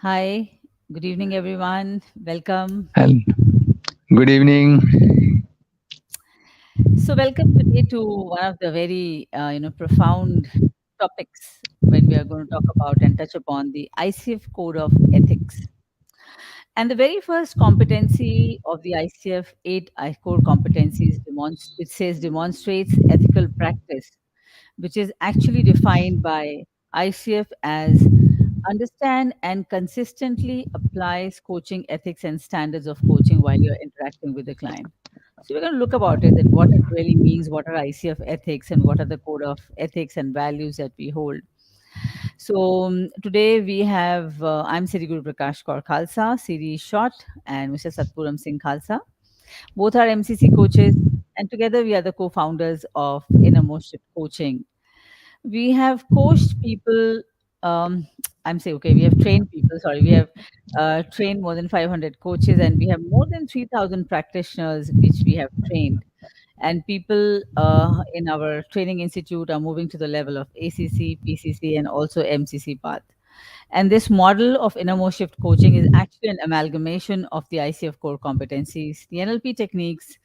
Hi, good evening, everyone. Welcome. And good evening. Welcome today to one of the very, profound topics when we are going to talk about and touch upon the ICF Code of Ethics. And the very first competency of the ICF 8 core competencies it says demonstrates ethical practice, which is actually defined by ICF as understand and consistently applies coaching ethics and standards of coaching while you're interacting with the client. So we're going to look about it, that what it really means, what are ICF ethics, and what are the code of ethics and values that we hold. Today we have, I'm Siri Prakash Kaur Khalsa, Siri Short, and Mr. Satpuram Singh Khalsa. Both are MCC coaches, and together we are the co-founders of Innermost Coaching. We have coached people. um, I'm saying, okay, we have trained people, sorry, we have trained more than 500 coaches, and we have more than 3,000 practitioners which we have trained. And people in our training institute are moving to the level of ACC, PCC, and also MCC path. And this model of innermost shift coaching is actually an amalgamation of the ICF core competencies, the NLP techniques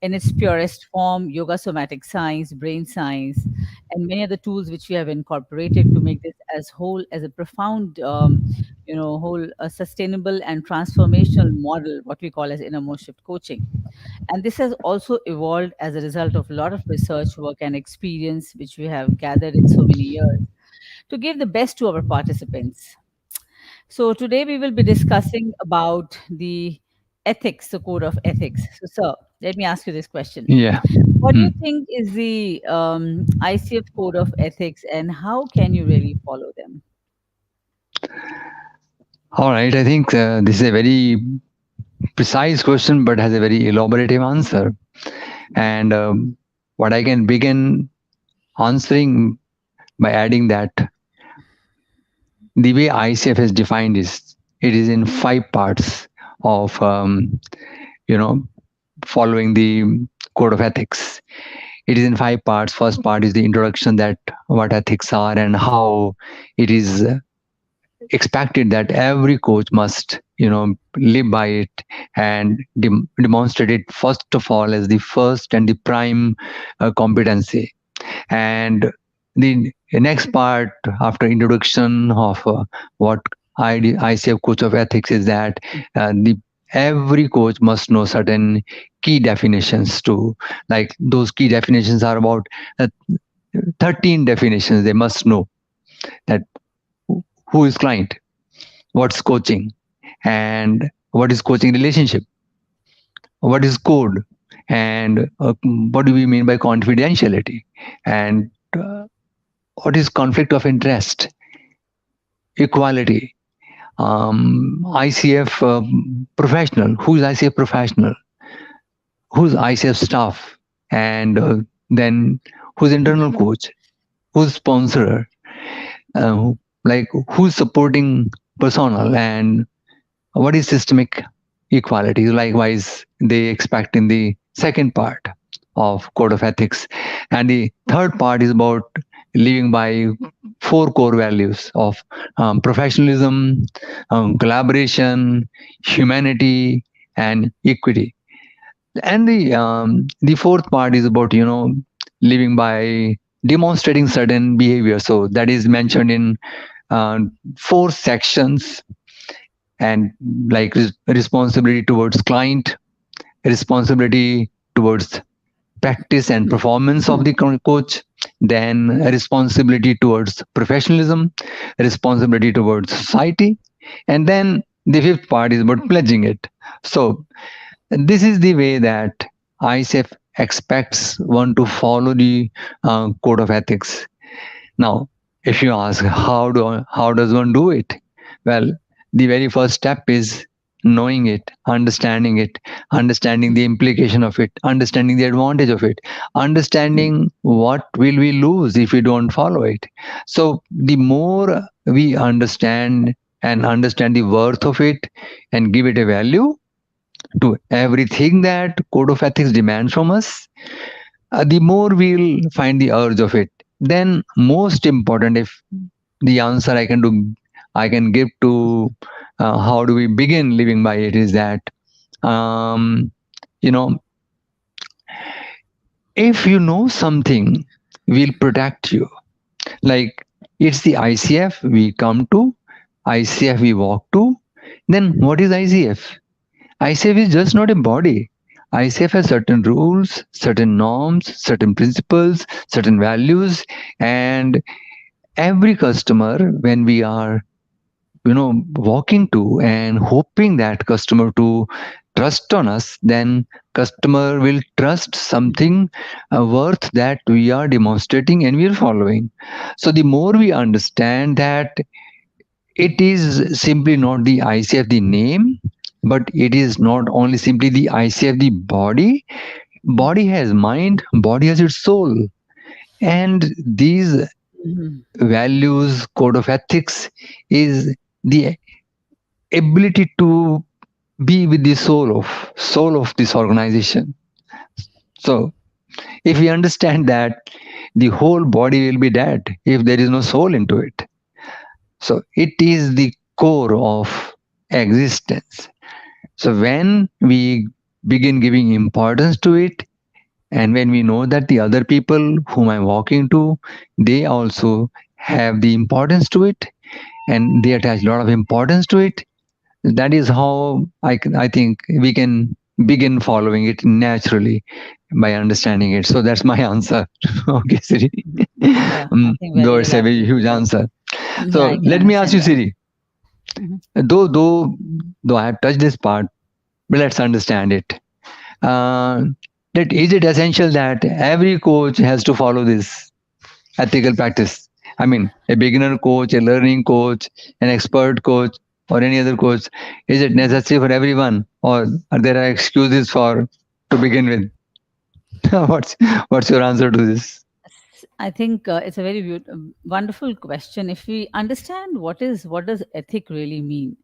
in its purest form, yoga somatic science, brain science, and many other tools which we have incorporated to make this as whole as a profound, whole a sustainable and transformational model, what we call as innermost shift coaching. And this has also evolved as a result of a lot of research work and experience which we have gathered in so many years to give the best to our participants. So today we will be discussing about the ethics, the code of ethics. So, sir, let me ask you this question. Yeah. What do you Hmm. think is the ICF code of ethics, and how can you really follow them? All right. I think this is a very precise question, but has a very elaborative answer. And what I can begin answering by adding that the way ICF is defined is it is in five parts of following the code of ethics. It is in five parts. First part is the introduction, that what ethics are and how it is expected that every coach must live by it and demonstrate it first of all as the first and the prime competency. And the next part after introduction of what ICF Coach of Ethics is that the every coach must know certain key definitions too. Like those key definitions are about uh, 13 definitions they must know, that who is client, what's coaching, and what is coaching relationship, what is code, and what do we mean by confidentiality, and what is conflict of interest, equality, ICF professional, who's ICF professional, who's ICF staff, and then who's internal coach, who's sponsor, like who's supporting personnel, and what is systemic equality. Likewise, they expect in the second part of code of ethics. And the third part is about living by four core values of professionalism, collaboration, humanity, and equity. And the fourth part is about living by demonstrating certain behavior. So that is mentioned in uh, four sections, and like responsibility towards client, responsibility towards practice and performance of the coach, then responsibility towards professionalism, responsibility towards society, and then the fifth part is about pledging it. So this is the way that ICF expects one to follow the code of ethics. Now, if you ask how does one do it? Well, the very first step is knowing it, understanding the implication of it, understanding the advantage of it, understanding what will we lose if we don't follow it. So the more we understand the worth of it and give it a value to everything that code of ethics demands from us, the more we'll find the urge of it. Then, most important, if the answer I can do I can give to how do we begin living by it is that, um, you know, if you know something, will protect you. Like it's the ICF we come to, ICF we walk to. Then what is ICF? ICF is just not a body. ICF has certain rules, certain norms, certain principles, certain values, and every customer, when we are walking to and hoping that customer to trust on us, then customer will trust something worth that we are demonstrating and we are following. So the more we understand that it is simply not the ICF the name, but it is not only simply the ICF the body. Body has mind, body has its soul, and these Mhm. values, code of ethics is the ability to be with the soul of this organization. So if we understand that, the whole body will be dead if there is no soul into it. So it is the core of existence. So when we begin giving importance to it, and when we know that the other people whom I'm walking to, they also have the importance to it, and they attach a lot of importance to it, that is how I think we can begin following it naturally by understanding it. So that's my answer. Okay, Siri. Yeah, I think Though very it's a very elaborate. huge answer. Yeah, I So can let me ask understand you, that. Siri. Mhm. Though I have touched this part, but let's understand it. Uh, that is it essential that every coach has to follow this ethical practice? I mean, a beginner coach, a learning coach, an expert coach, or any other coach, is it Mhm. necessary for everyone, or are there excuses for to begin with? What's your answer to this? I think it's a very wonderful question. If we understand what does ethic really mean,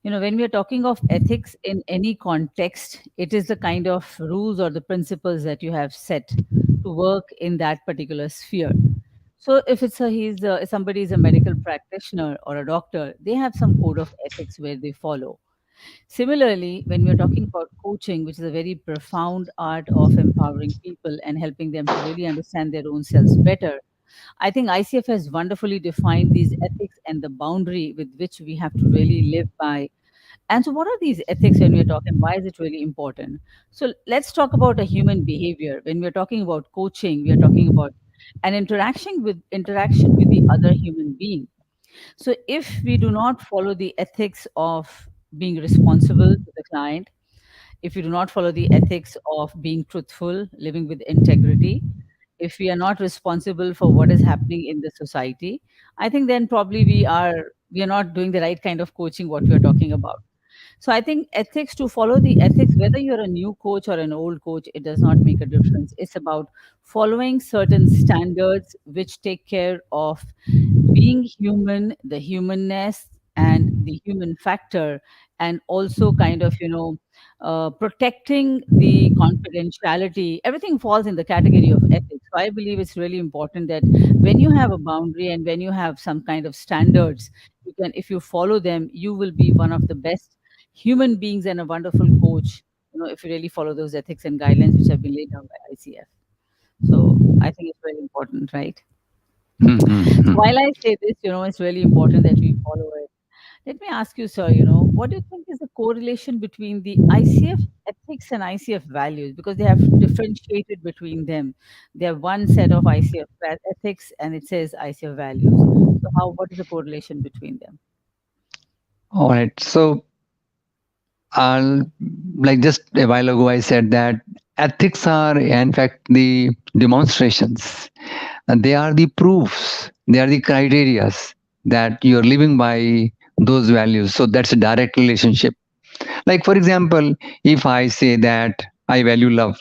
when we are talking of ethics in any context, it is the kind of rules or the principles that you have set to work in that particular sphere. So if if somebody is a medical practitioner or a doctor, they have some code of ethics where they follow. Similarly, when we're talking about coaching, which is a very profound art of empowering people and helping them to really understand their own selves better, I think ICF has wonderfully defined these ethics and the boundary with which we have to really live by. And so, what are these ethics when we're talking? Why is it really important? So, let's talk about a human behavior. When we're talking about coaching, we are talking about an interaction with the other human being. So, if we do not follow the ethics of being responsible to the client, if we do not follow the ethics of being truthful, living with integrity, if we are not responsible for what is happening in the society, I think then probably we are not doing the right kind of coaching what we are talking about. So I think ethics, to follow the ethics, whether you're a new coach or an old coach, it does not make a difference. It's about following certain standards which take care of being human, the humanness and the human factor, and also kind of, protecting the confidentiality. Everything falls in the category of ethics. So I believe it's really important that when you have a boundary and when you have some kind of standards, if you follow them, you will be one of the best human beings and a wonderful coach, if you really follow those ethics and guidelines which have been laid down by ICF. So I think it's very important, right? So while I say this, it's really important that we follow it. Let me ask you, sir, what do you think is the correlation between the ICF ethics and ICF values? Because they have differentiated between them. They have one set of ICF ethics and it says ICF values. So what is the correlation between them? All right. So, I'll, like just a while ago, I said that ethics are, in fact, the demonstrations. And they are the proofs. They are the criterias that you're living by those values. So that's a direct relationship. Like, for example, if I say that I value love,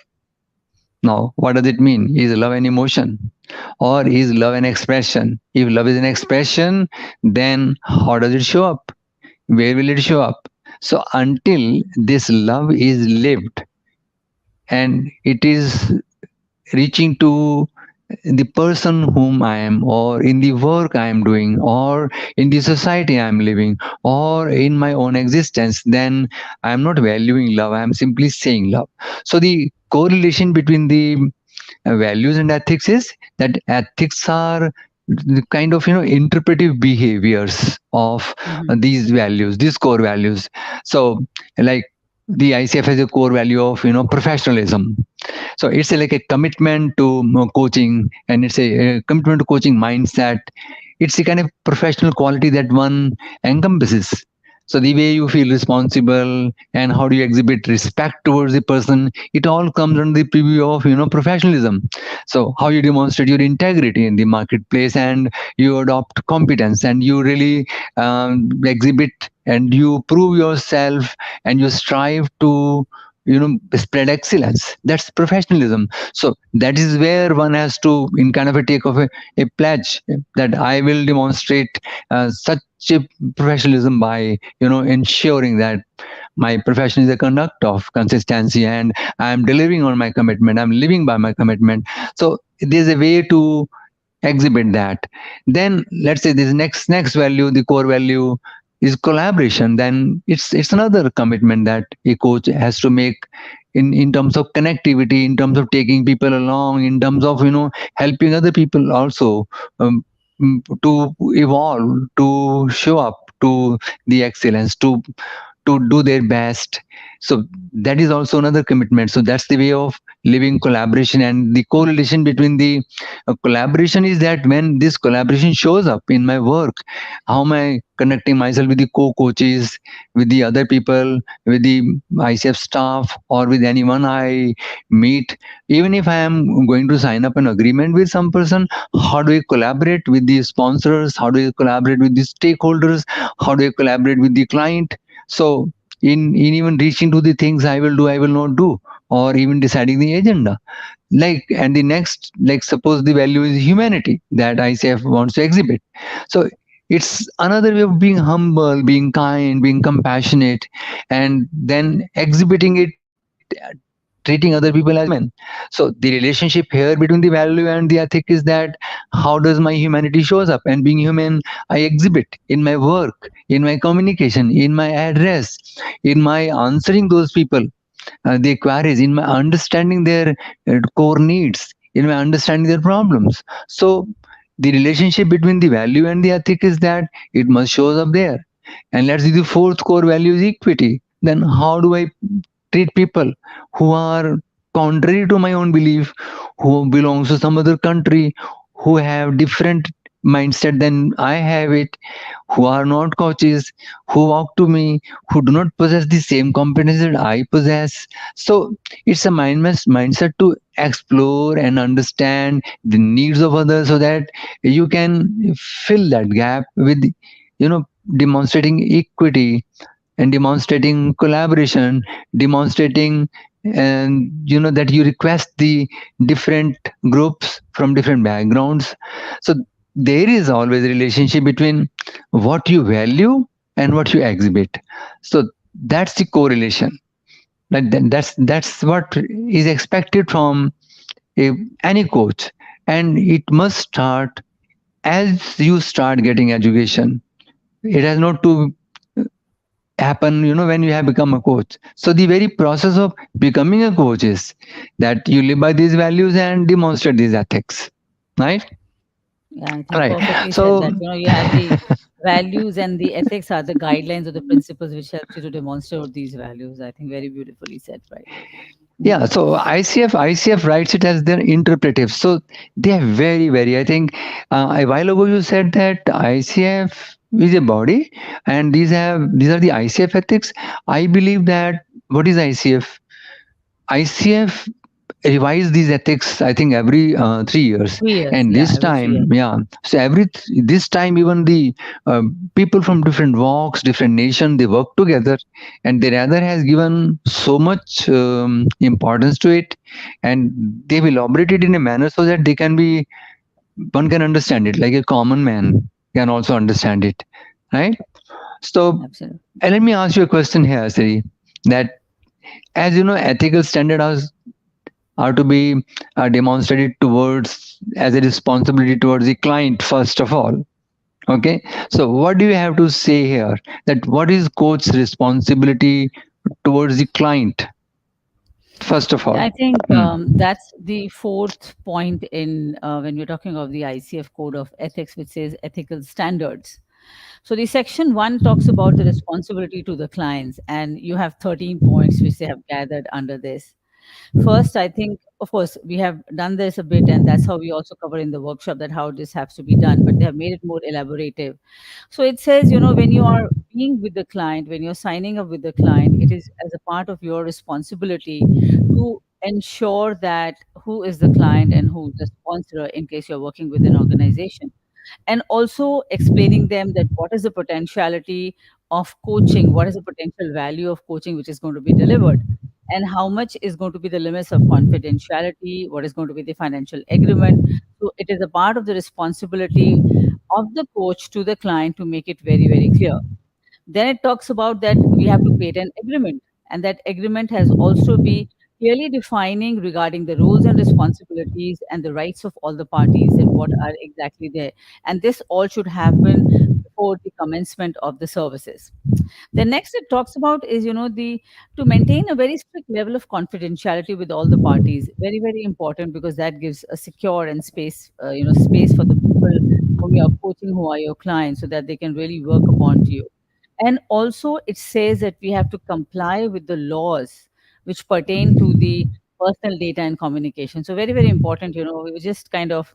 now what does it mean? Is love an emotion or is love an expression? If love is an expression, then how does it show up? Where will it show up? So until this love is lived and it is reaching to the person whom I am, or in the work I am doing, or in the society I am living, or in my own existence, then I am not valuing love. I am simply saying love. So the correlation between the values and ethics is that ethics are the kind of interpretive behaviors of Mm-hmm. these values, these core values. So like the ICF has a core value of professionalism. So it's like a commitment to coaching, and it's a commitment to coaching mindset. It's a kind of professional quality that one encompasses. So the way you feel responsible and how do you exhibit respect towards the person, it all comes under the preview of professionalism. So how you demonstrate your integrity in the marketplace, and you adopt competence, and you really exhibit and you prove yourself, and you strive to spread excellence. That's professionalism. So that is where one has to in kind of a take of a pledge that I will demonstrate such a professionalism by ensuring that my profession is a conduct of consistency, and I am delivering on my commitment, I'm living by my commitment. So there's a way to exhibit that. Then let's say this next value, the core value is collaboration. Then it's another commitment that a coach has to make in terms of connectivity, in terms of taking people along, in terms of helping other people also to evolve, to show up to the excellence, to do their best. So that is also another commitment. So that's the way of living collaboration. And the correlation between the collaboration is that when this collaboration shows up in my work, how am I connecting myself with the co-coaches, with the other people, with the ICF staff, or with anyone I meet. Even if I am going to sign up an agreement with some person, how do I collaborate with the sponsors, how do I collaborate with the stakeholders, how do I collaborate with the client? So in even reaching to the things I will do, I will not do, or even deciding the agenda. Like, and the next, like suppose the value is humanity that ICF wants to exhibit. So it's another way of being humble, being kind, being compassionate, and then exhibiting it, treating other people as human. So the relationship here between the value and the ethic is that how does my humanity shows up, and being human I exhibit in my work, in my communication, in my address, in my answering those people, their queries, in my understanding their core needs, in my understanding their problems. So the relationship between the value and the ethic is that it must shows up there. And let's see, the fourth core value is equity. Then how do I treat people who are contrary to my own belief, who belongs to some other country, who have different mindset than I have it, who are not coaches, who walk to me, who do not possess the same competence that I possess. So it's a mindset to explore and understand the needs of others, so that you can fill that gap with demonstrating equity and demonstrating collaboration, demonstrating, and that you request the different groups from different backgrounds. So there is always a relationship between what you value and what you exhibit. So that's the correlation. That's what is expected from any coach, and it must start as you start getting education. It has not to happen when you have become a coach. So the very process of becoming a coach is that you live by these values and demonstrate these ethics, right? Yeah, I think Right. perfectly said So that. You have the values and the ethics are the guidelines or the principles which help you to demonstrate these values. I think very beautifully said, right? yeah, Mm-hmm. so ICF writes it as their interpretive. So they are very, I think a while ago you said that ICF is a body, and these are the ICF ethics. I believe that what is ICF? ICF revise these ethics, I think, every 3 years. 3 years, And yeah, this every three time, years. yeah, so this time, even the uh, people from different walks, different nations, they work together, and the rather has given so much importance to it, and they've elaborated in a manner so that they can be one can understand it, like a common man can also understand it, right? So Absolutely. let me ask you a question here, Siri, that as you know, ethical standards are to be demonstrated towards as a responsibility towards the client first of all. Okay, so what do you have to say here, that what is coach's responsibility towards the client first of Yeah, all? I think Hmm. that's the fourth point in when we're talking of the ICF Code of Ethics, which says ethical standards. So the section one talks about the responsibility to the clients, and you have 13 points which they have gathered under this. First, I think, of course, we have done this a bit, and that's how we also cover in the workshop that how this has to be done, but they have made it more elaborative. So it says, when you are being with the client, when you're signing up with the client, it is as a part of your responsibility to ensure that who is the client and who is the sponsor in case you're working with an organization, and also explaining them that what is the potentiality of coaching, what is the potential value of coaching which is going to be delivered, and how much is going to be the limits of confidentiality, what is going to be the financial agreement. So it is a part of the responsibility of the coach to the client to make it very, very clear. Then it talks about that we have to create an agreement, and that agreement has also be clearly defining regarding the roles and responsibilities and the rights of all the parties and what are exactly there. And this all should happen before the commencement of the services. The next it talks about is, the to maintain a very strict level of confidentiality with all the parties. Very, very important, because that gives a secure and space for the people whom you are coaching, who are your clients, so that they can really work upon to you. And also, it says that we have to comply with the laws which pertain to the personal data and communication. So very, very important. We were just kind of,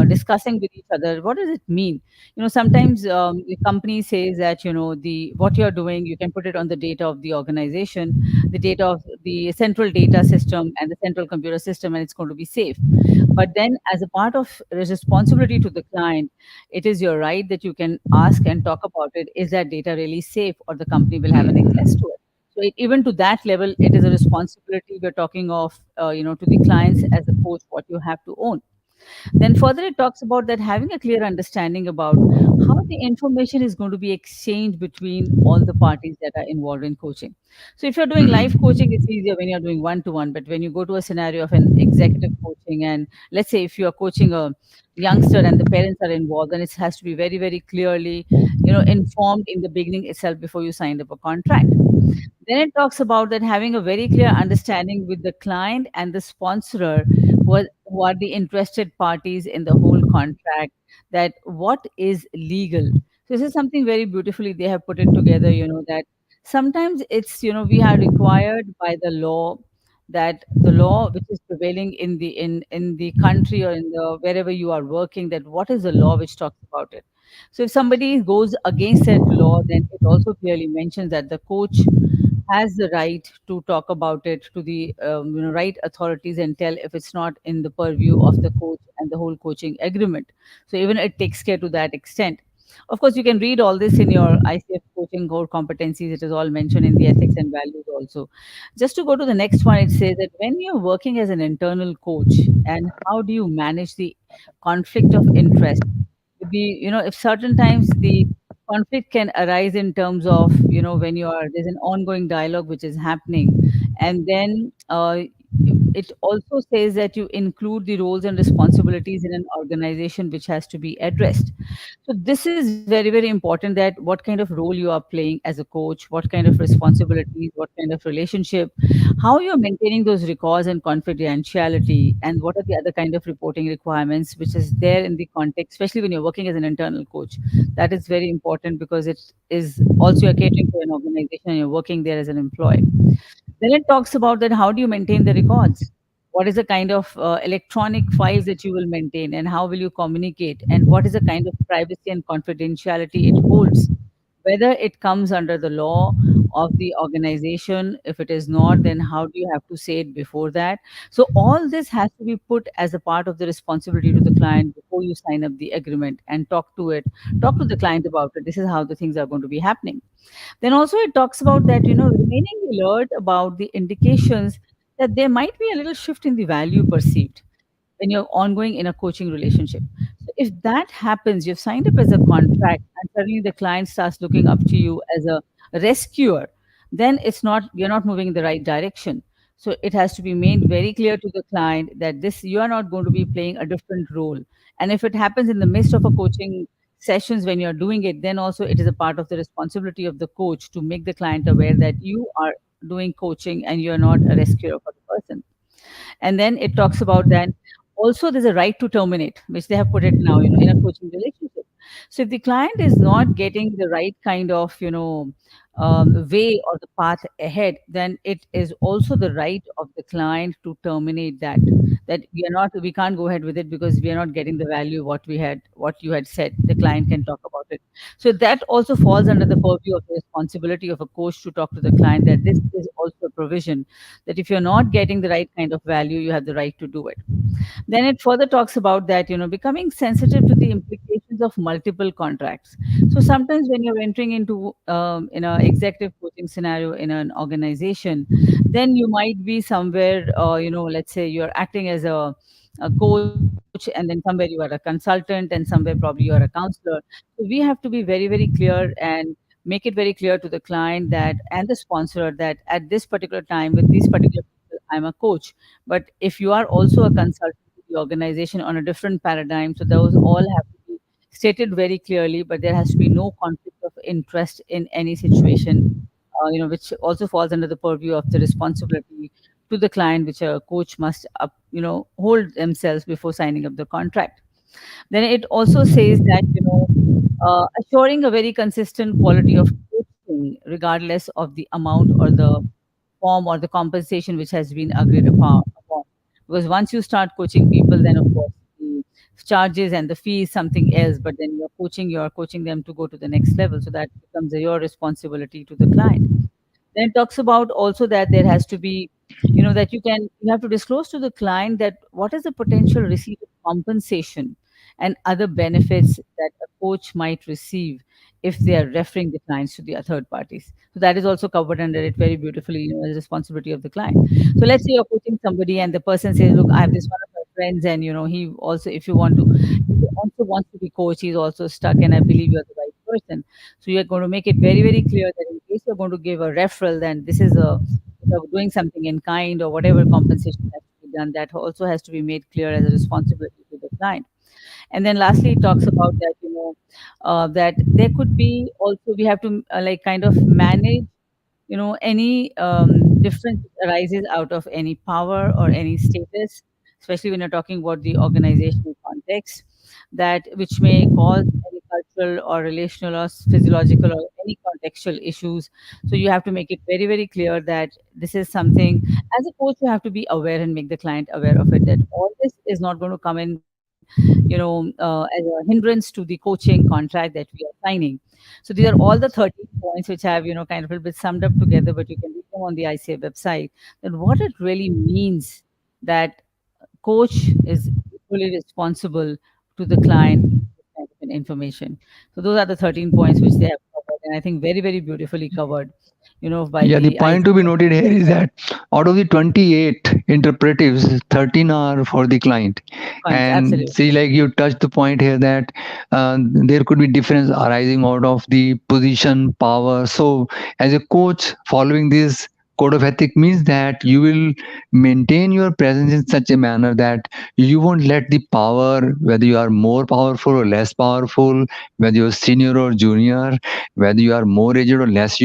discussing with each other. What does it mean? Sometimes the company says that the what you're doing, you can put it on the data of the organization, the data of the central data system and the central computer system, and it's going to be safe. But then, as a part of responsibility to the client, it is your right that you can ask and talk about it. Is that data really safe, or the company will have an access to it? So even to that level, it is a responsibility we're talking of, to the clients as a coach, what you have to own. Then further, it talks about that having a clear understanding about how the information is going to be exchanged between all the parties that are involved in coaching. So if you're doing live coaching, it's easier when you're doing one to one. But when you go to a scenario of an executive coaching, and let's say if you are coaching a youngster and the parents are involved, then it has to be very, very clearly, informed in the beginning itself before you signed up a contract. Then it talks about that having a very clear understanding with the client and the sponsor, who are the interested parties in the whole contract, that what is legal. So this is something very beautifully they have put it together, that sometimes it's, we are required by the law, that the law which is prevailing in the country or in the wherever you are working, that what is the law which talks about it. So if somebody goes against that law, then it also clearly mentions that the coach has the right to talk about it to the right authorities and tell if it's not in the purview of the coach and the whole coaching agreement. So even it takes care to that extent. Of course, you can read all this in your ICF coaching core competencies. It is all mentioned in the ethics and values also. Just to go to the next one, it says that when you're working as an internal coach, and how do you manage the conflict of interest? If certain times the conflict can arise in terms of, when there's an ongoing dialogue which is happening, and then it also says that you include the roles and responsibilities in an organization which has to be addressed. So this is very, very important, that what kind of role you are playing as a coach, what kind of responsibilities, what kind of relationship, how you're maintaining those records and confidentiality, and what are the other kind of reporting requirements which is there in the context, especially when you're working as an internal coach. That is very important, because it is also you're catering to an organization and you're working there as an employee. Then it talks about that how do you maintain the records? What is the kind of electronic files that you will maintain, and how will you communicate? And what is the kind of privacy and confidentiality it holds? Whether it comes under the law of the organization. If it is not, then how do you have to say it before that? So all this has to be put as a part of the responsibility to the client before you sign up the agreement, and talk to the client about it. This is how the things are going to be happening. Then also it talks about that, remaining alert about the indications that there might be a little shift in the value perceived when you're ongoing in a coaching relationship. So if that happens, you've signed up as a contract, and suddenly the client starts looking up to you as a rescuer, then you're not moving in the right direction. So it has to be made very clear to the client that this, you are not going to be playing a different role. And if it happens in the midst of a coaching sessions when you're doing it, then also it is a part of the responsibility of the coach to make the client aware that you are doing coaching and you're not a rescuer for the person. And then it talks about that also there's a right to terminate, which they have put it now, in a coaching relationship. So if the client is not getting the right kind of, way or the path ahead, then it is also the right of the client to terminate that. That we can't go ahead with it because we are not getting the value what you had said. The client can talk about it. So that also falls under the purview of the responsibility of a coach to talk to the client that this is also a provision that if you're not getting the right kind of value, you have the right to do it. Then it further talks about that, becoming sensitive to the implications of multiple contracts. So sometimes when you're entering into in a executive coaching scenario in an organization, then you might be somewhere, let's say you're acting as a coach, and then somewhere you are a consultant, and somewhere probably you are a counselor. So we have to be very, very clear and make it very clear to the client that and the sponsor that at this particular time with these particular people, I'm a coach. But if you are also a consultant to the organization on a different paradigm, so those all have to be stated very clearly, but there has to be no conflict of interest in any situation, which also falls under the purview of the responsibility to the client, which a coach must hold themselves before signing up the contract. Then it also says that, assuring a very consistent quality of coaching, regardless of the amount or the form or the compensation which has been agreed upon. Because once you start coaching people, then of course the charges and the fee is something else. But then you're coaching them to go to the next level. So that becomes your responsibility to the client. Then it talks about also that there has to be, that you have to disclose to the client that what is the potential receipt of compensation and other benefits that a coach might receive if they are referring the clients to the third parties. So that is also covered under it very beautifully, as responsibility of the client. So let's say you're coaching somebody and the person says, look, I have this one of my friends, and he also, if he also wants to be coach, he's also stuck, and I believe you're the right person. So you're going to make it very, very clear that in case you're going to give a referral, then this is if you're doing something in kind or whatever compensation has to be done, that also has to be made clear as a responsibility to the client. And then lastly, it talks about that, that there could be also, we have to like kind of manage, any difference that arises out of any power or any status, especially when you're talking about the organizational context, that which may cause any cultural or relational or physiological or any contextual issues. So you have to make it very, very clear that this is something, as a coach, you have to be aware and make the client aware of it, that all this is not going to come in, as a hindrance to the coaching contract that we are signing. So these are all the 13 points which I have, kind of a little bit summed up together, but you can read them on the ICF website. That what it really means that coach is equally responsible to the client with this kind of an information. So those are the 13 points which they have covered, and I think very, very beautifully covered, by Yeah, the the point to be ICF noted here is that out of the 28 interpretives, 13 are for the client. clients. And Absolutely. see, like you touched the point here that there could be difference arising out of the position, power. So, as a coach, following this code of ethics means that you will maintain your presence in such a manner that you won't let the power, whether you are more powerful or less powerful, whether you're senior or junior, whether you are more aged or less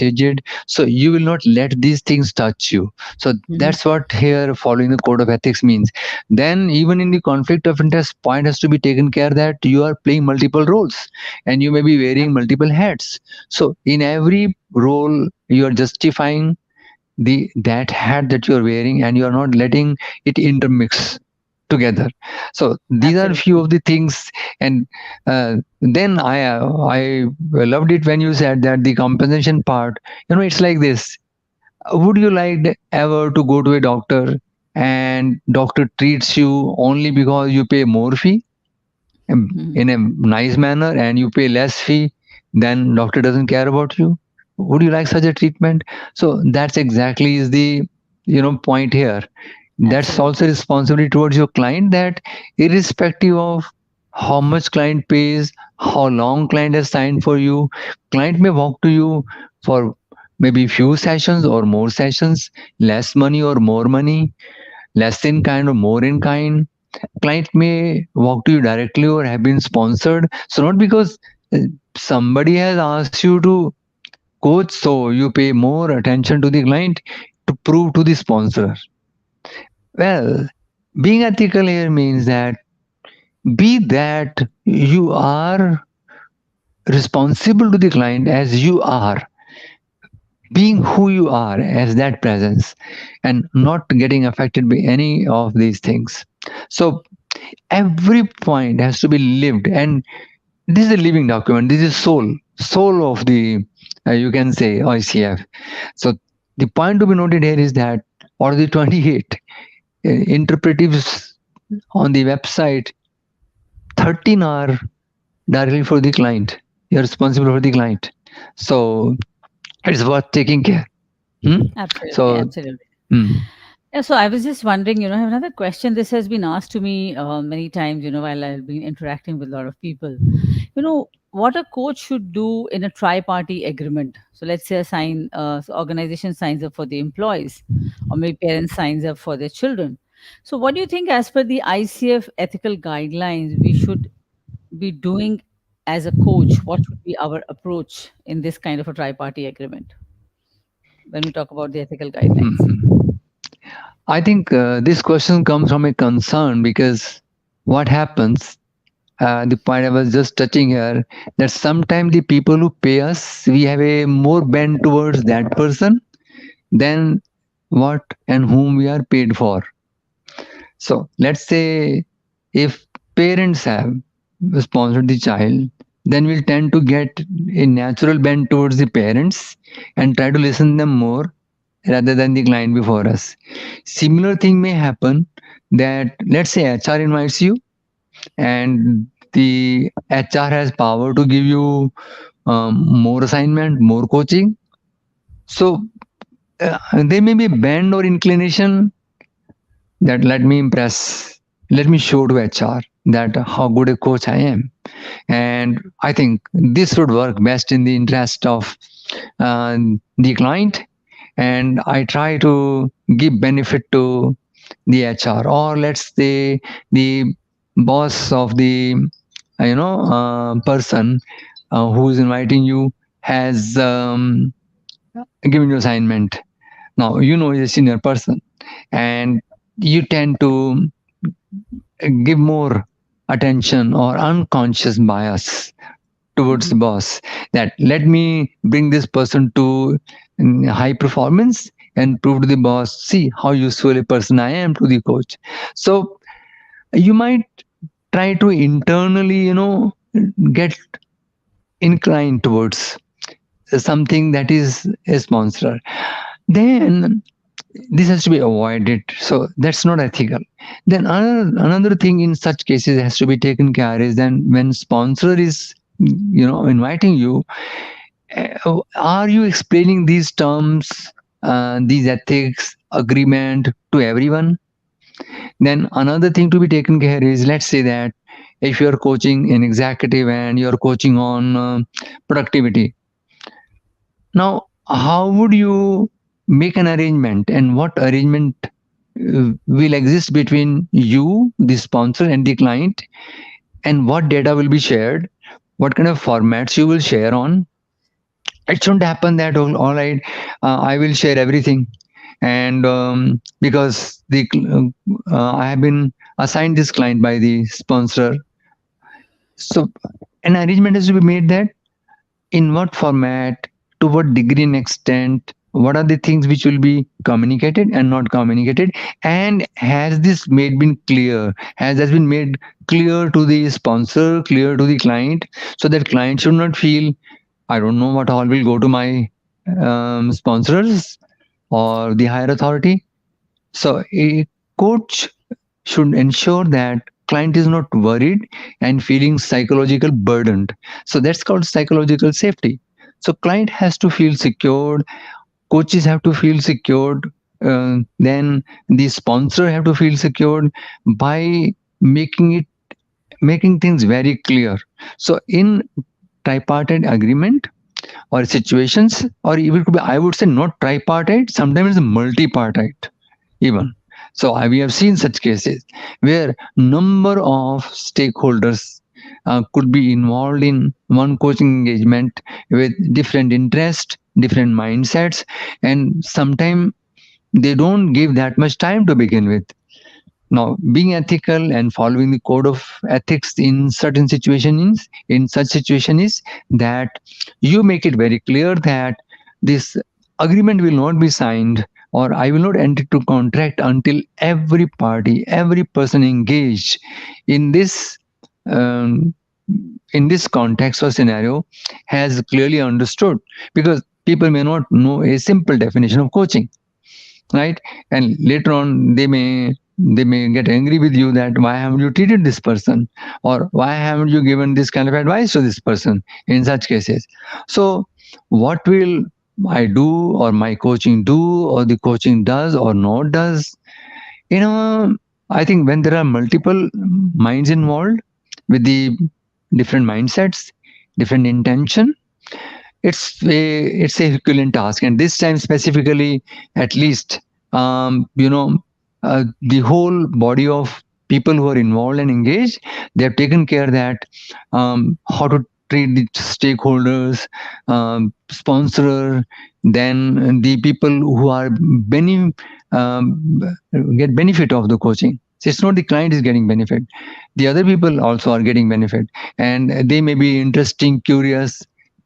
aged, so you will not let these things touch you. So Mhm. that's what here following the code of ethics means. Then even in the conflict of interest, point has to be taken care that you are playing multiple roles and you may be wearing multiple hats. So in every role you are justifying the that hat that you're wearing and you're not letting it intermix together. So these are few Absolutely. of the things. And then I loved it when you said that the compensation part, it's like this. Would you like ever to go to a doctor and doctor treats you only because you pay more fee Mhm. in a nice manner and you pay less fee, then doctor doesn't care about you? Would you like such a treatment? So that's exactly is the point here. That's also Absolutely. responsibility towards your client, that irrespective of how much client pays, how long client has signed for you, client may walk to you for maybe few sessions or more sessions, less money or more money, less in kind or more in kind. Client may walk to you directly or have been sponsored. So not because uh, somebody has asked you to coach, so you pay more attention to the client to prove to the sponsor. Well, being ethical here means that be that you are responsible to the client as you are, being who you are as that presence, and not getting affected by any of these things. So every point has to be lived, and this is a living document. This is soul of the you can say ICF. So the point to be noted here is that out of the 28 interpretives on the website, 13 are directly for the client. You're responsible for the client. So it's worth taking care. Hmm? Absolutely, So, absolutely. hmm. Yeah, so I was just wondering, I have another question. This has been asked to me many times, while I've been interacting with a lot of people. What a coach should do in a tri-party agreement. So let's say so organization signs up for the employees, or maybe parents signs up for their children. So what do you think, as per the ICF ethical guidelines, we should be doing as a coach? What should be our approach in this kind of a tri-party agreement when we talk about the ethical guidelines? Mhm. I think this question comes from a concern because what happens, the point I was just touching here, that sometimes the people who pay us, we have a more bend towards that person than what and whom we are paid for. So let's say if parents have sponsored the child, then we'll tend to get a natural bend towards the parents and try to listen them more rather than the client before us. Similar thing may happen that let's say HR invites you and the HR has power to give you more assignment, more coaching. So there may be bend or inclination that let me impress, let me show to HR that how good a coach I am. And I think this would work best in the interest of uh, the client. And I try to give benefit to the HR, or let's say the boss of the person who is inviting you has given you assignment. Now you know he's a senior person, and you tend to give more attention or unconscious bias towards the Mhm. boss, that let me bring this person to high performance and prove to the boss, see how useful a person I am to the coach. So you might try to internally get inclined towards something that is a sponsor, then this has to be avoided. So that's not ethical. Then another thing in such cases has to be taken care is then when sponsor is inviting you, are you explaining these terms, these ethics agreement to everyone? Then another thing to be taken care is, let's say that if you're coaching an executive and you're coaching on productivity, now how would you make an arrangement, and what arrangement will exist between you, the sponsor, and the client, and what data will be shared, what kind of formats you will share on. It shouldn't happen that, all right, I will share everything, and because I have been assigned this client by the sponsor. So an arrangement has to be made that in what format, to what degree and extent, what are the things which will be communicated and not communicated, and has this made been clear, has been made clear to the sponsor, clear to the client, so that client should not feel, I don't know what all will go to my sponsors or the higher authority. So a coach should ensure that client is not worried and feeling psychological burdened. So that's called psychological safety. So client has to feel secured, coaches have to feel secured, then the sponsor have to feel secured by making things very clear. So in tripartite agreement, or situations, or even could be, I would say, not tripartite, sometimes it's multipartite even. So we have seen such cases where number of stakeholders could be involved in one coaching engagement with different interest, different mindsets, and sometimes they don't give that much time to begin with. Now, being ethical and following the code of ethics in certain situations, in such situation is that you make it very clear that this agreement will not be signed, or I will not enter to contract until every party, every person engaged in um, this context or scenario has clearly understood, because people may not know a simple definition of coaching, right? And later on they may get angry with you that why haven't you treated this person, or why haven't you given this kind of advice to this person in such cases. So what will I do, or my coaching do, or the coaching does or not does, I think when there are multiple minds involved with the different mindsets, different intention, it's a Herculean task, and this time specifically, at least, the whole body of people who are involved and engaged, they have taken care that how to treat the stakeholders, sponsor, then the people who are um, get benefit of the coaching. So it's not the client is getting benefit; the other people also are getting benefit, and they may be interesting, curious.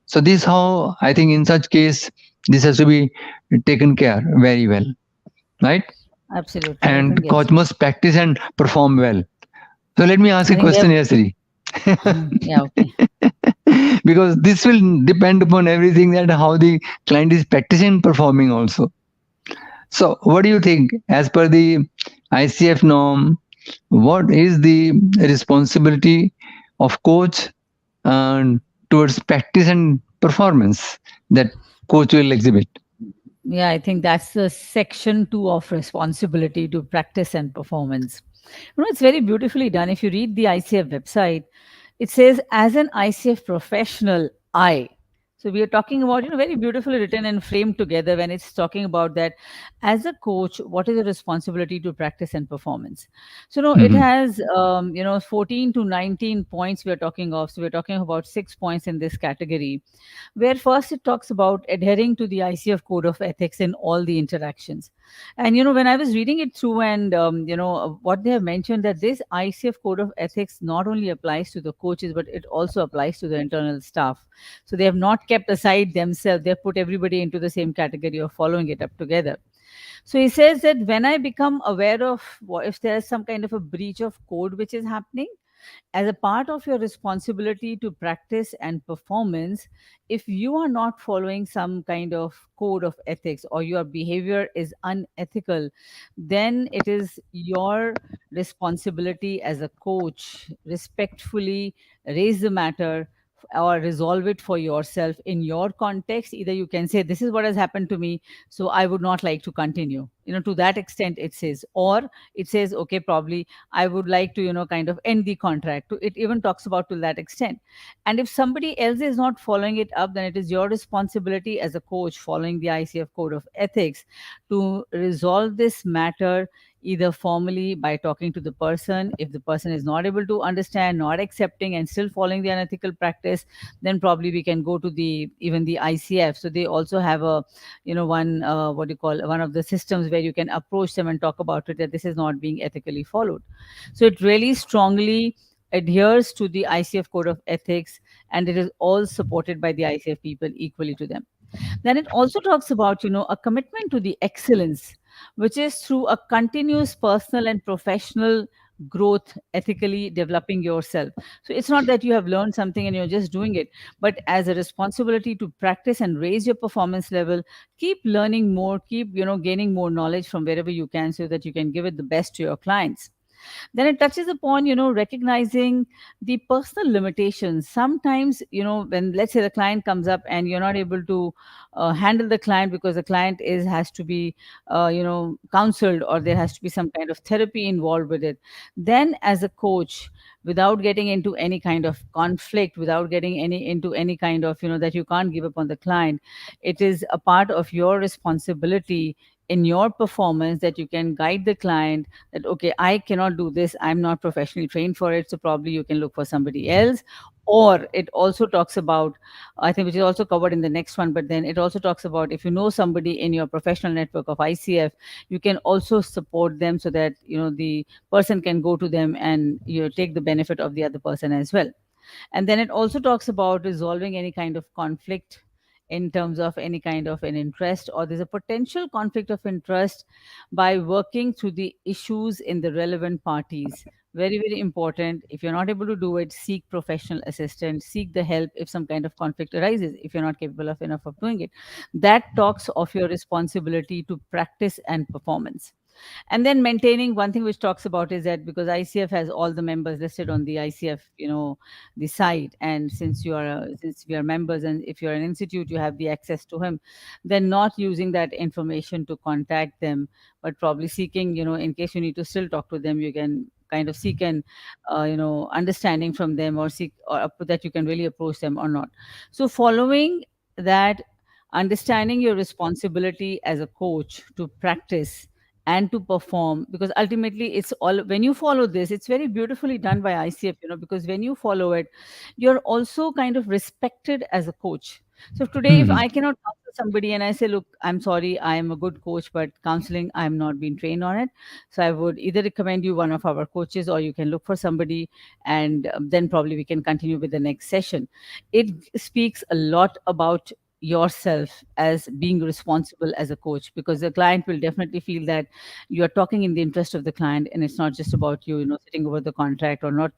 So this how I think in such case this has to be taken care very well, right? Absolutely. I think And yes. coach must practice and perform well. So let me ask I a think they question have. here, Siri. Yeah. Okay. Because this will depend upon everything that how the client is practicing and performing also. So what do you think as per the ICF norm, what is the responsibility of coach towards practice and performance that coach will exhibit? Yeah, I think that's the section two of responsibility to practice and performance. It's very beautifully done. If you read the ICF website, it says, as an ICF professional, I. So we are talking about, very beautifully written and framed together when it's talking about that as a coach, what is the responsibility to practice and performance. So, no, it Mhm. has, 14 to 19 points we are talking of. So we're talking about 6 points in this category, where first it talks about adhering to the ICF Code of Ethics in all the interactions. And when I was reading it through, and what they have mentioned, that this ICF Code of Ethics not only applies to the coaches, but it also applies to the internal staff. So they have not kept aside themselves; they have put everybody into the same category of following it up together. So he says that when I become aware of if there is some kind of a breach of code which is happening, as a part of your responsibility to practice and performance, if you are not following some kind of code of ethics, or your behavior is unethical, then it is your responsibility as a coach respectfully raise the matter, or resolve it for yourself in your context. Either you can say, this is what has happened to me, so I would not like to continue, to that extent it says. Or it says, okay, probably I would like to, kind of end the contract. It even talks about to that extent. And if somebody else is not following it up, then it is your responsibility as a coach following the ICF Code of Ethics to resolve this matter, either formally by talking to the person. If the person is not able to understand, not accepting, and still following the unethical practice, then probably we can go to the even the ICF. So they also have a, one, what do you call, one of the systems where you can approach them and talk about it, that this is not being ethically followed. So it really strongly adheres to the ICF Code of Ethics, and it is all supported by the ICF people equally to them. Then it also talks about, a commitment to the excellence, which is through a continuous personal and professional growth, ethically developing yourself. So it's not that you have learned something and you're just doing it, but as a responsibility to practice and raise your performance level, keep learning more, keep, gaining more knowledge from wherever you can, so that you can give it the best to your clients. Then it touches upon, recognizing the personal limitations. Sometimes, when, let's say, the client comes up and you're not able to handle the client because the client has to be counseled, or there has to be some kind of therapy involved with it. Then as a coach, without getting into any kind of conflict, without getting into any kind of, that you can't give up on the client, it is a part of your responsibility in your performance that you can guide the client that, okay, I cannot do this, I'm not professionally trained for it, so probably you can look for somebody else. Or it also talks about, I think, which is also covered in the next one, but then it also talks about, if you know somebody in your professional network of ICF, you can also support them so that the person can go to them and take the benefit of the other person as well. And then it also talks about resolving any kind of conflict in terms of any kind of an interest, or there's a potential conflict of interest, by working through the issues in the relevant parties. Very, very important. If you're not able to do it, seek professional assistance, seek the help if some kind of conflict arises, if you're not capable of enough of doing it. That talks of your responsibility to practice and performance. And then maintaining, one thing which talks about is that, because ICF has all the members listed on the ICF, the site, and since we are members, and if you're an institute, you have the access to him, then not using that information to contact them, but probably seeking, in case you need to still talk to them, you can kind of seek an understanding from them, or seek, or that you can really approach them or not. So following that, understanding your responsibility as a coach to practice and to perform, because ultimately it's all, when you follow this, it's very beautifully done by ICF, because when you follow it, you're also kind of respected as a coach. So today, if Hmm. I cannot counsel somebody and I say, look, I'm sorry, I am a good coach, but counseling, I'm not been trained on it, so I would either recommend you one of our coaches, or you can look for somebody, and then probably we can continue with the next session. It speaks a lot about yourself as being responsible as a coach, because the client will definitely feel that you are talking in the interest of the client, and it's not just about you, sitting over the contract, or not,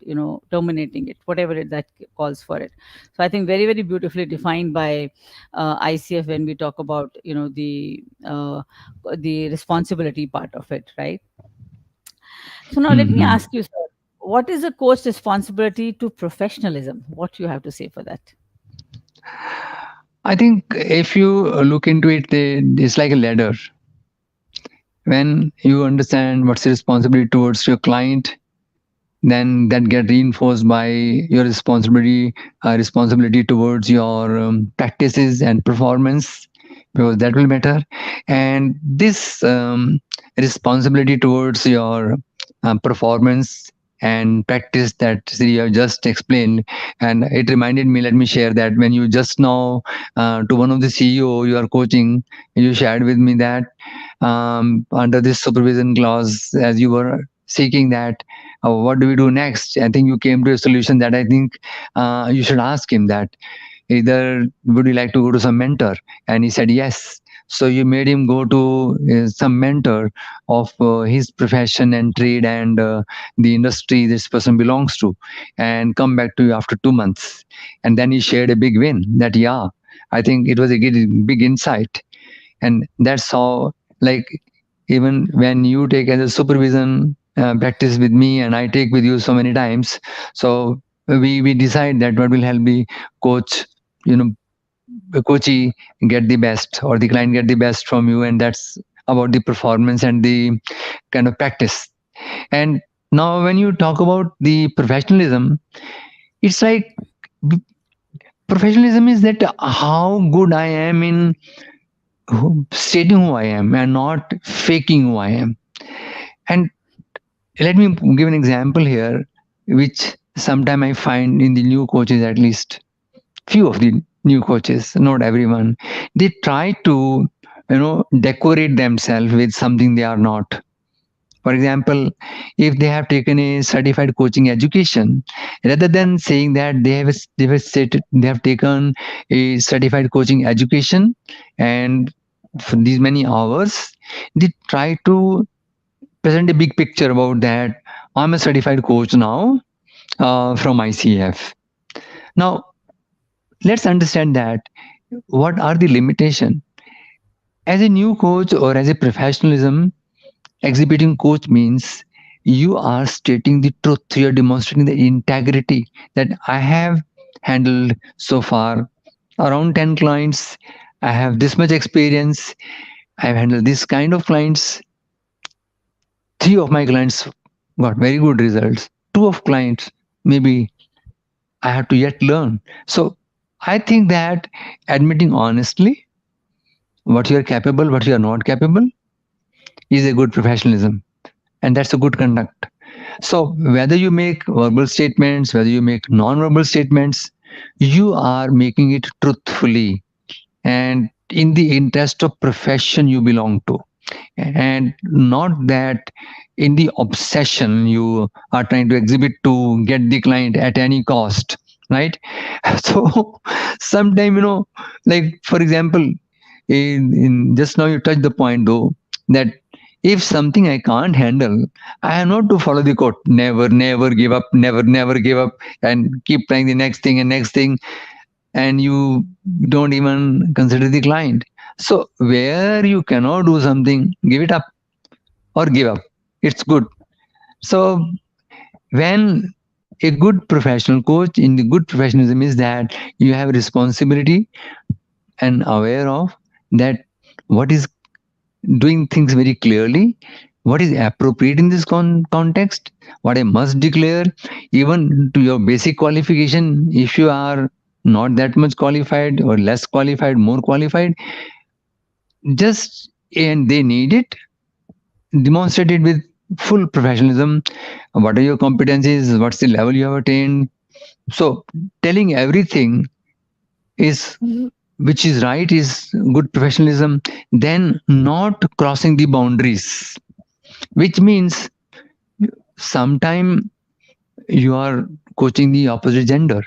terminating it, whatever that calls for it. So I think very, very beautifully defined by ICF when we talk about, the responsibility part of it, right? So now let me Hmm. ask you, sir, what is a coach responsibility to professionalism? What you have to say for that? I think if you look into it, it's like a ladder. When you understand what's the responsibility towards your client, then that get reinforced by your responsibility towards your practices and performance, because that will matter. And this responsibility towards your performance and practice that you have just explained, and it reminded me, let me share that when you just now to one of the CEO you are coaching, you shared with me that under this supervision clause, as you were seeking that what do we do next, I think you came to a solution that I think you should ask him that either would you like to go to some mentor, and he said yes. So you made him go to some mentor of his profession and trade and the industry this person belongs to, and come back to you after 2 months. And then he shared a big win that, yeah, I think it was a big insight. And that's how, like, even when you take as a supervision practice with me and I take with you so many times, so we decide that what will help the coach, you know the coachee get the best, or the client get the best from you, and that's about the performance and the kind of practice. And now when you talk about the professionalism, it's like professionalism is that how good I am in stating who I am and not faking who I am. And let me give an example here, which sometime I find in the new coaches, at least few of the new coaches, not everyone, they try to, decorate themselves with something they are not. For example, if they have taken a certified coaching education, rather than saying that they have taken a certified coaching education and for these many hours, they try to present a big picture about that. I'm a certified coach now from ICF. Now, let's understand that what are the limitation. As a new coach or as a professionalism, exhibiting coach means you are stating the truth. You are demonstrating the integrity that I have handled so far around 10 clients. I have this much experience. I have handled this kind of clients. Three of my clients got very good results. Two of clients, maybe I have to yet learn. So I think that admitting honestly what you are capable, what you are not capable is a good professionalism. And that's a good conduct. So whether you make verbal statements, whether you make non-verbal statements, you are making it truthfully and in the interest of profession you belong to, and not that in the obsession you are trying to exhibit to get the client at any cost, right? So sometime, like for example, in just now you touched the point though, that if something I can't handle, I have not to follow the quote, never give up, never give up, and keep trying the next thing and next thing, and you don't even consider the client. So where you cannot do something, give it up or give up. It's good. So when a good professional coach, in the good professionalism is that you have responsibility and aware of that what is doing things very clearly, what is appropriate in this context, what I must declare, even to your basic qualification. If you are not that much qualified or less qualified, more qualified, just and they need it, demonstrate it with full professionalism. What are your competencies? What's the level you have attained? So telling everything is which is right is good professionalism. Then not crossing the boundaries, which means sometime you are coaching the opposite gender,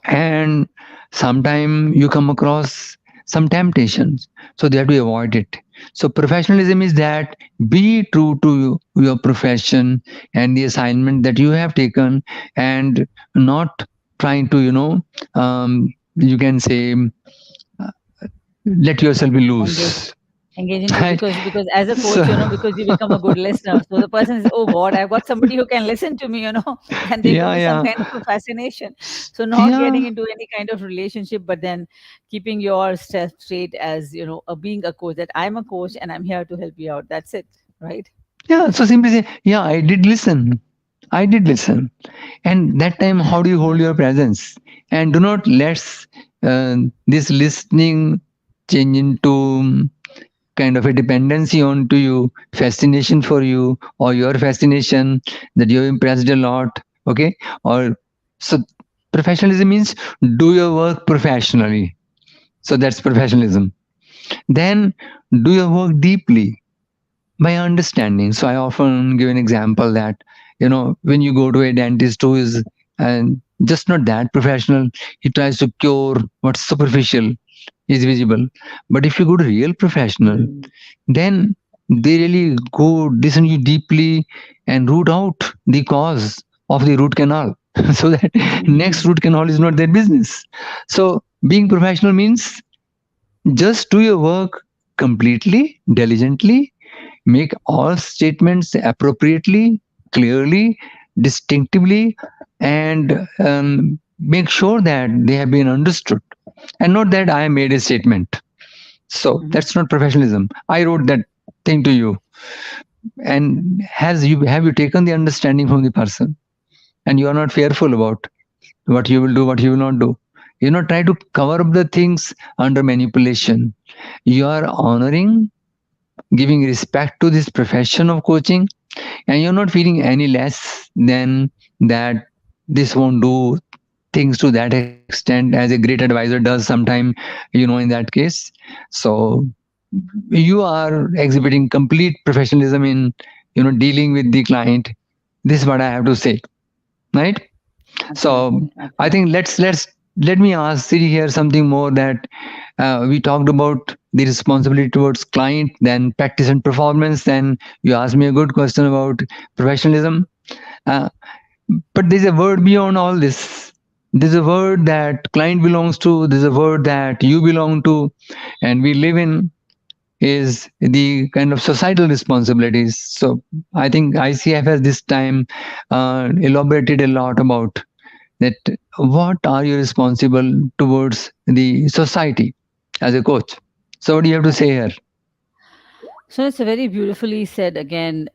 and sometime you come across some temptations, so they have to avoid it. So professionalism is that be true to your profession and the assignment that you have taken, and not trying to you can say let yourself be Engage loose. engage into, Right? because as a So coach, because you become a good listener. So the person is, oh God, I've got somebody who can listen to me, and there could yeah, be some yeah, kind of a fascination. So not getting yeah. into any kind of relationship, but then keeping your step straight as, being a coach, that I'm a coach and I'm here to help you out. That's it, right? Yeah, so simply say, yeah, I did listen. I did listen. And that time, how do you hold your presence? And do not let this listening change into kind of a dependency onto you, fascination for you, or your fascination that you're impressed a lot. Okay? Or so professionalism means do your work professionally. So that's professionalism. Then do your work deeply by understanding. So I often give an example that, when you go to a dentist who is just not that professional, he tries to cure what's superficial, is visible. But if you go to real professional, Mm. then they really go listen you deeply and root out the cause of the root canal. So that next root canal is not their business. So being professional means just do your work completely, diligently, make all statements appropriately, clearly, distinctively, and make sure that they have been understood, and not that I made a statement. So Mhm. that's not professionalism. I wrote that thing to you, and has you have you taken the understanding from the person, and you are not fearful about what you will do, what you will not do. You not try to cover up the things under manipulation. You are honoring, giving respect to this profession of coaching, and you're not feeling any less than that this won't do things to that extent as a great advisor does sometime, in that case. So you are exhibiting complete professionalism in dealing with the client. This is what I have to say, right? So Absolutely, I think absolutely. let me ask Siri here something more, that we talked about the responsibility towards client, then practice and performance, then you asked me a good question about professionalism. uh, but there's a word beyond all this. There's a word that client belongs to, there's a word that you belong to, and we live in is the kind of societal responsibilities. So I think ICF has this time elaborated a lot about that. What are you responsible towards the society as a coach? So what do you have to say here? So it's a very beautifully said again.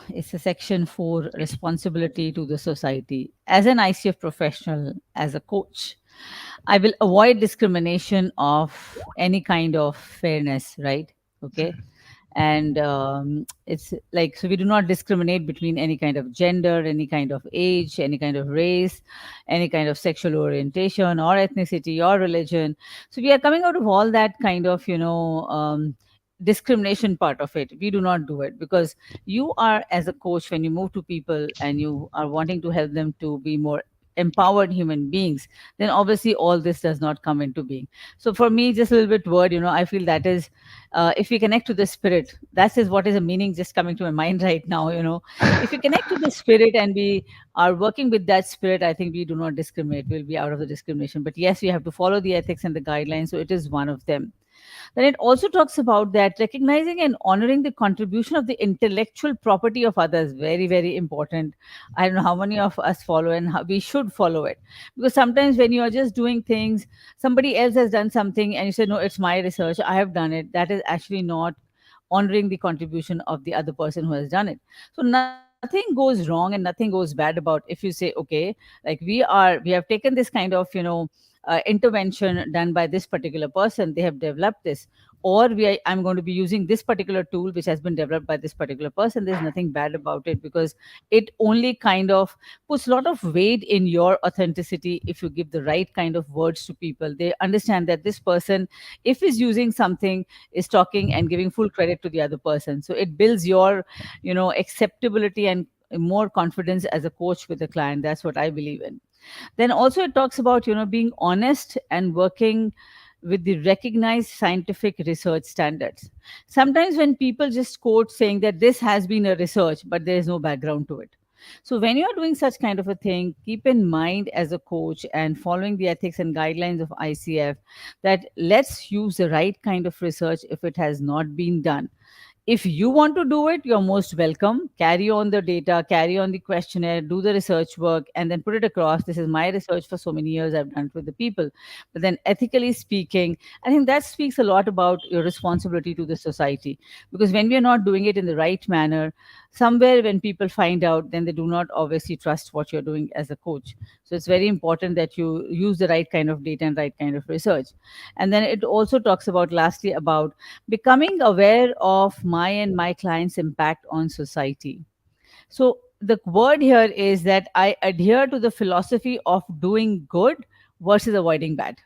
It's a section 4, responsibility to the society. As an ICF professional, as a coach, I will avoid discrimination of any kind of fairness, right? Okay. And it's like, so we do not discriminate between any kind of gender, any kind of age, any kind of race, any kind of sexual orientation or ethnicity or religion. So we are coming out of all that kind of, discrimination part of it. We do not do it because you are, as a coach, when you move to people and you are wanting to help them to be more empowered human beings, then obviously all this does not come into being. So for me, just a little bit word, I feel that is, if we connect to the spirit, that is what is a meaning just coming to my mind right now. If we connect to the spirit and we are working with that spirit, I think we do not discriminate. We'll be out of the discrimination. But yes, we have to follow the ethics and the guidelines. So it is one of them. Then it also talks about that recognizing and honoring the contribution of the intellectual property of others. Very, very important. I don't know how many of us follow and how we should follow it. Because sometimes when you are just doing things, somebody else has done something and you say, no, it's my research, I have done it. That is actually not honoring the contribution of the other person who has done it. So nothing goes wrong and nothing goes bad about if you say, okay, like we have taken this kind of, intervention done by this particular person, they have developed this, or I'm going to be using this particular tool which has been developed by this particular person. There's nothing bad about it because it only kind of puts a lot of weight in your authenticity. If you give the right kind of words to people, they understand that this person, if is using something, is talking and giving full credit to the other person. So it builds your, acceptability and more confidence as a coach with the client. That's what I believe in. Then also it talks about, being honest and working with the recognized scientific research standards. Sometimes when people just quote saying that this has been a research, but there is no background to it. So when you are doing such kind of a thing, keep in mind as a coach and following the ethics and guidelines of ICF that let's use the right kind of research if it has not been done. If you want to do it, you're most welcome. Carry on the data, carry on the questionnaire, do the research work, and then put it across. This is my research for so many years. I've done it with the people. But then, ethically speaking, I think that speaks a lot about your responsibility to the society. Because when we are not doing it in the right manner, somewhere when people find out, then they do not obviously trust what you're doing as a coach. So it's very important that you use the right kind of data and right kind of research. And then it also talks about, lastly, about becoming aware of my client's impact on society. So the word here is that I adhere to the philosophy of doing good versus avoiding bad.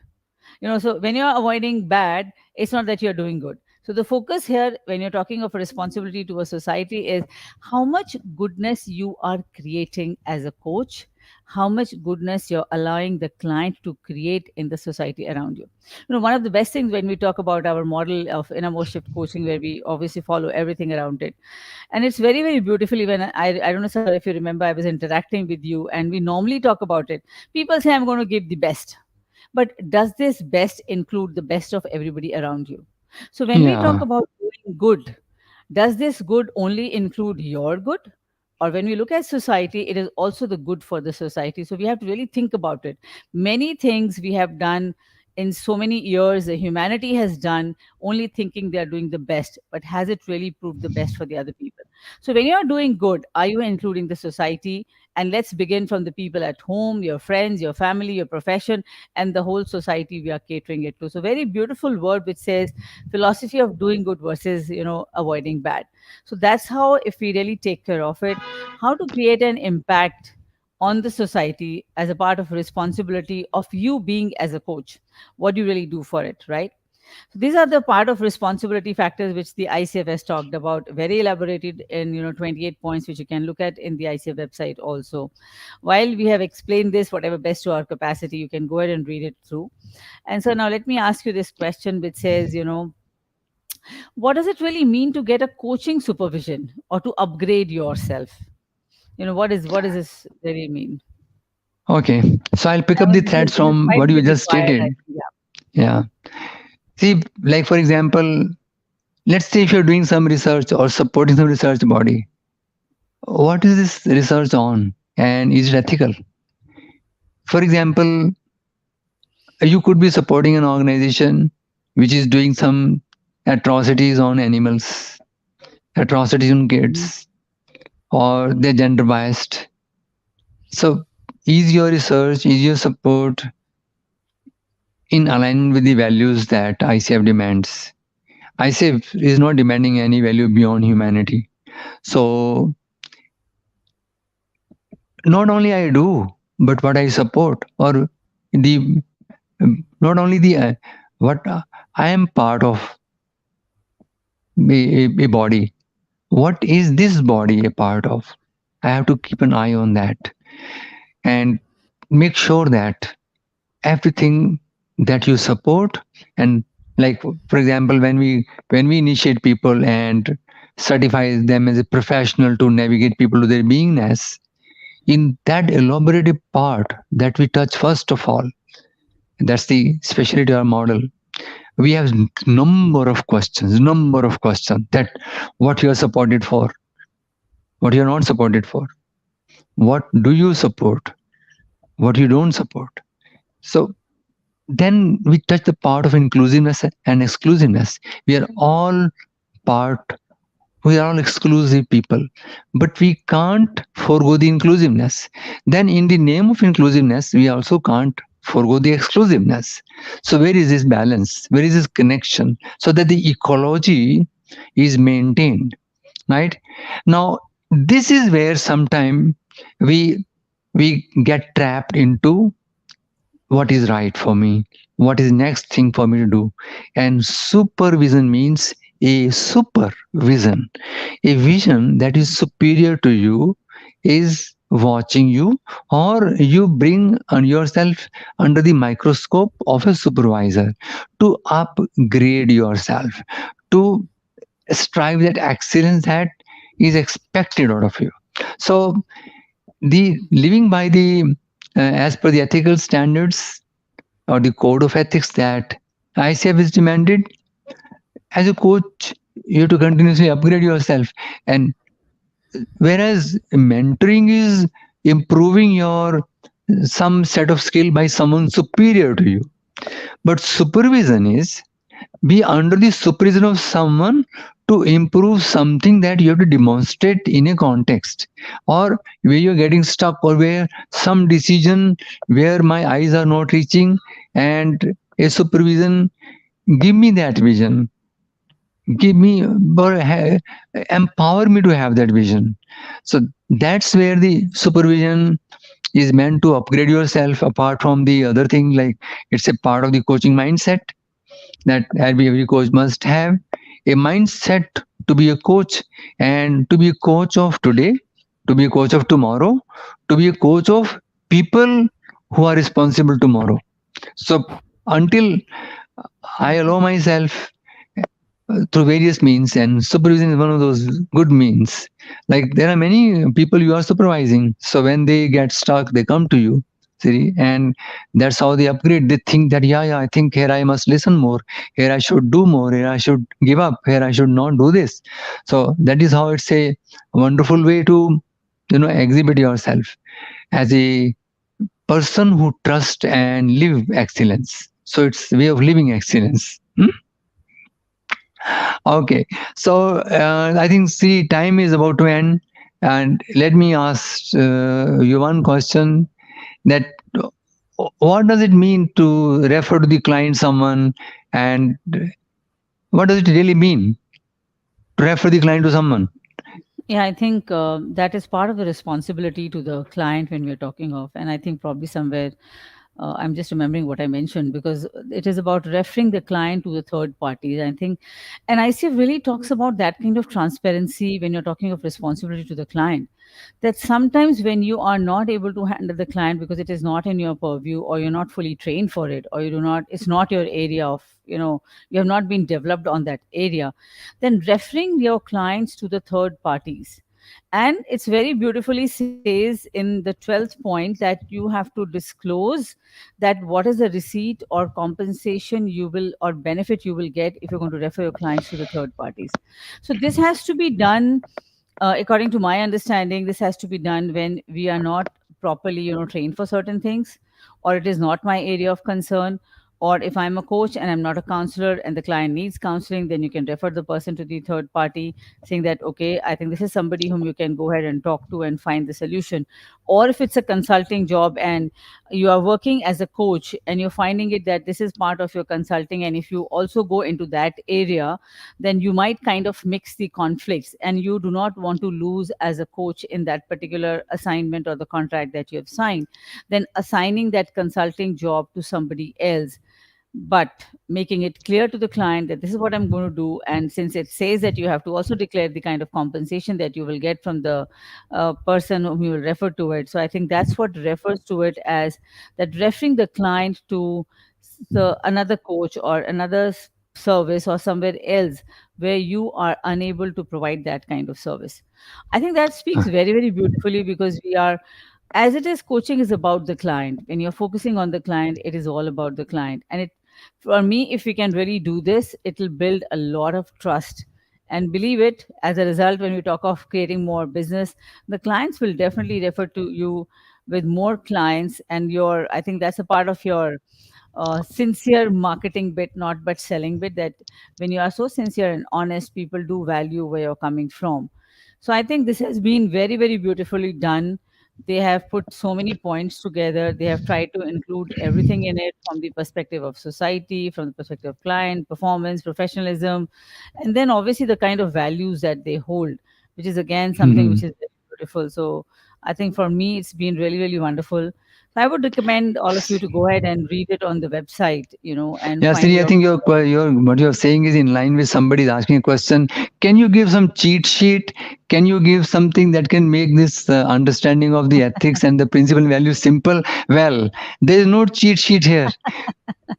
So when you're avoiding bad, it's not that you're doing good. So the focus here when you're talking of a responsibility to a society is how much goodness you are creating as a coach, how much goodness you're allowing the client to create in the society around you. One of the best things when we talk about our model of innermost shift coaching, where we obviously follow everything around it, and it's very, very beautifully when I don't know, sir, if you remember, I was interacting with you and we normally talk about it. People say, I'm going to give the best, but does this best include the best of everybody around you? So when we talk Yeah. about doing good, does this good only include your good? Or when we look at society, it is also the good for the society. So we have to really think about it. Many things we have done in so many years, the humanity has done only thinking they are doing the best, but has it really proved the best for the other people? So when you are doing good, are you including the society? And let's begin from the people at home, your friends, your family, your profession, and the whole society we are catering it to. So very beautiful word which says philosophy of doing good versus, avoiding bad. So that's how, if we really take care of it, how to create an impact on the society as a part of responsibility of you being as a coach. What do you really do for it, right? So these are the part of responsibility factors which the ICF has talked about, very elaborated in 28 points, which you can look at in the ICF website also. While we have explained this, whatever best to our capacity, you can go ahead and read it through. And so now let me ask you this question, which says, what does it really mean to get a coaching supervision or to upgrade yourself? What does this really mean? Okay. So I'll pick I up the mean, this is, threads from quite what a you bit just required, I stated. think. Yeah. Yeah. See, like for example, Let's say if you're doing some research or supporting some research body, what is this research on and is it ethical? For example, you could be supporting an organization which is doing some atrocities on animals, atrocities on Mhm. kids, or they're gender biased. So, is your research, is your support in alignment with the values that ICF demands? ICF is not demanding any value beyond humanity. So, not only I do, but what I support, or the not only the what I am part of a body. What is this body a part of? I have to keep an eye on that and make sure that everything that you support and like for example when we initiate people and certify them as a professional to navigate people to their beingness in that elaborative part that we touch first of all, that's the specialty of our model. We have number of questions that what you are supported for, what you are not supported for, what do you support, what you don't support. So then we touch the part of inclusiveness and exclusiveness. We are all part, we are all exclusive people, but we can't forego the inclusiveness. Then in the name of inclusiveness we also can't forego the exclusiveness. So where is this balance, where is this connection, so that the ecology is maintained, right? Now this is where sometime we we get trapped into what is right for me, what is next thing for me to do. And supervision means a supervision, a vision that is superior to you is watching you, or you bring on yourself under the microscope of a supervisor to upgrade yourself, to strive that excellence that is expected out of you. So the living by the as per the ethical standards or the code of ethics that ICF is demanded, as a coach, you have to continuously upgrade yourself. And whereas mentoring is improving your some set of skill by someone superior to you, but supervision is be under the supervision of someone to improve something that you have to demonstrate in a context, or where you're getting stuck, or where some decision where my eyes are not reaching, and a supervision give me that vision, give me or empower me to have that vision. So that's where the supervision is meant to upgrade yourself. Apart from the other thing, like it's a part of the coaching mindset that every coach must have a mindset to be a coach, and to be a coach of today, to be a coach of tomorrow, to be a coach of people who are responsible tomorrow. So until I allow myself through various means, and supervision is one of those good means. Like there are many people you are supervising, so when they get stuck they come to you, see, and that's how they upgrade. They think that yeah, I think here I must listen more, here I should do more, here I should give up, here I should not do this. So that is how it's a wonderful way to exhibit yourself as a person who trust and live excellence. So it's way of living excellence. Okay, so I think see time is about to end, and let me ask you one question: that what does it mean to refer to the client someone, and what does it really mean to refer the client to someone? Yeah, I think that is part of the responsibility to the client when we're talking of. And I think probably somewhere I'm just remembering what I mentioned, because it is about referring the client to the third parties. I think, and ICF really talks about that kind of transparency when you're talking of responsibility to the client. That sometimes when you are not able to handle the client because it is not in your purview, or you're not fully trained for it, or you do not, it's not your area of, you have not been developed on that area, then referring your clients to the third parties, And it's very beautifully says in the 12th point that you have to disclose that what is the receipt or compensation you will or benefit you will get if you're going to refer your clients to the third parties. So this has to be done, according to my understanding, this has to be done when we are not properly, trained for certain things, or it is not my area of concern, or if I'm a coach and I'm not a counselor and the client needs counseling, then you can refer the person to the third party, saying that, okay, I think this is somebody whom you can go ahead and talk to and find the solution. Or if it's a consulting job and you are working as a coach and you're finding it that this is part of your consulting, and if you also go into that area, then you might kind of mix the conflicts, and you do not want to lose as a coach in that particular assignment or the contract that you have signed. Then assigning that consulting job to somebody else, but making it clear to the client that this is what I'm going to do. And since it says that you have to also declare the kind of compensation that you will get from the person whom you will refer to it. So I think that's what refers to it as that referring the client to another coach or another service or somewhere else where you are unable to provide that kind of service. I think that speaks very, very beautifully, because we are, as it is, coaching is about the client. When you're focusing on the client, it is all about the client. And it, for me, if we can really do this, it will build a lot of trust. And believe it, as a result, when we talk of creating more business, the clients will definitely refer to you with more clients. And your, I think that's a part of your sincere marketing bit, not but selling bit, that when you are so sincere and honest, people do value where you're coming from. So I think this has been very, very beautifully done. They have put so many points together. They have tried to include everything in it, from the perspective of society, from the perspective of client, performance, professionalism, and then obviously the kind of values that they hold, which is again something which is very beautiful. So I think for me, it's been really, really wonderful. So I would recommend all of you to go ahead and read it on the website, and Yeah, find Siri, I your. think your what you're saying is in line with somebody is asking a question. Can you give some cheat sheet? Can you give something that can make this understanding of the ethics and the principle and values simple? Well, there is no cheat sheet here.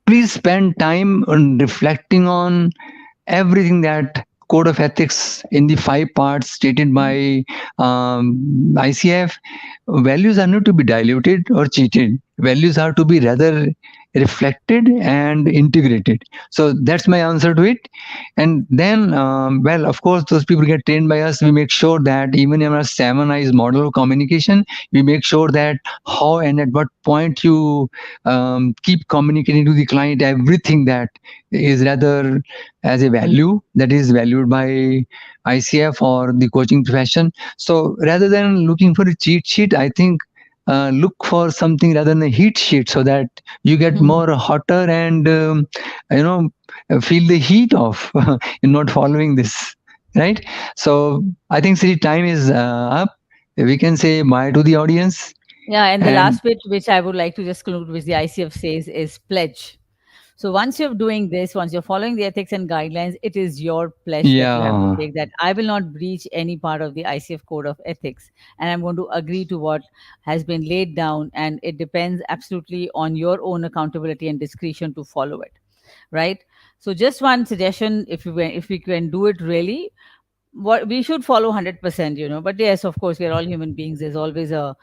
Please spend time on reflecting on everything that code of ethics in the 5 parts stated Mhm. by ICF. Values are not to be diluted or cheated. Values are to be rather reflected and integrated. So that's my answer to it. And then, well, of course, those people get trained by us. We make sure that even in our 7 eyes model of communication, we make sure that how and at what point you keep communicating to the client everything that is rather as a value that is valued by ICF or the coaching profession. So rather than looking for a cheat sheet, I think look for something rather than a heat sheet so that you get more hotter and you know feel the heat of in not following this, right? So I think Siri, time is up. We can say bye to the audience. Yeah, and the And last bit which I would like to just conclude, which the ICF says, is pledge. So once you're doing this, once you're following the ethics and guidelines, it is your pledge that you have to yeah, take, that I will not breach any part of the ICF Code of Ethics, and I'm going to agree to what has been laid down, and it depends absolutely on your own accountability and discretion to follow it, right? So just one suggestion, if we can do it really, what we should follow 100%, but yes, of course, we are all human beings. There's always a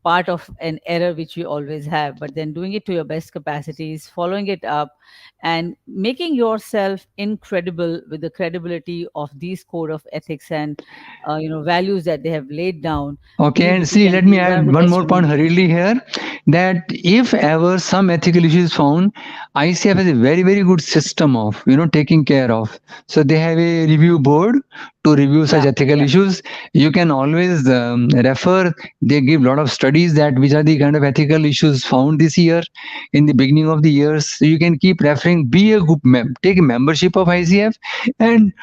part of an error which we always have, but then doing it to your best capacities, following it up, and making yourself incredible with the credibility of these code of ethics and values that they have laid down. okay, Believe and it, you see, can let me be one of add the one best more human point beings. hurriedly here that if ever some ethical issue is found, ICF has a very, very good system of, taking care of. So they have a review board to review such Yeah, ethical yeah. issues. You can always refer, they give a lot of studies that which are the kind of ethical issues found this year in the beginning of the years. So you can keep referring, be a group take a membership of ICF and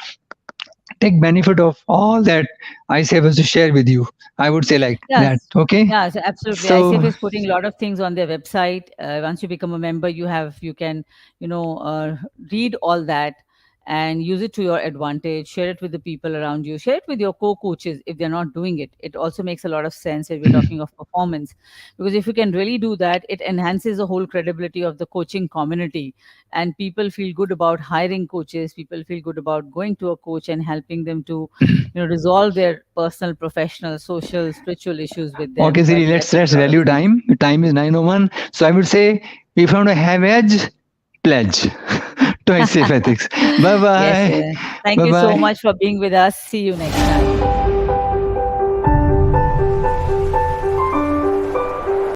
take benefit of all that ICF has to share with you. I would say like that. Yes. Okay. Yeah, so absolutely. ICF So is putting a lot of things on their website. Once you become a member, you can, read all that. and use it to your advantage. Share it with the people around you, share it with your co-coaches if they're not doing it. It also makes a lot of sense if we're talking of performance, because if you can really do that, it enhances the whole credibility of the coaching community, and people feel good about hiring coaches, people feel good about going to a coach and helping them to, resolve their personal, professional, social, spiritual issues with Okay, them. So I Siri, think that makes let's a lot of value sense. time. Time is 9:01. So I would say, if you want to have edge, pledge to ICF Ethics. Bye Yes, bye. yes. Thank Bye you so bye. much for being with us. See you next time.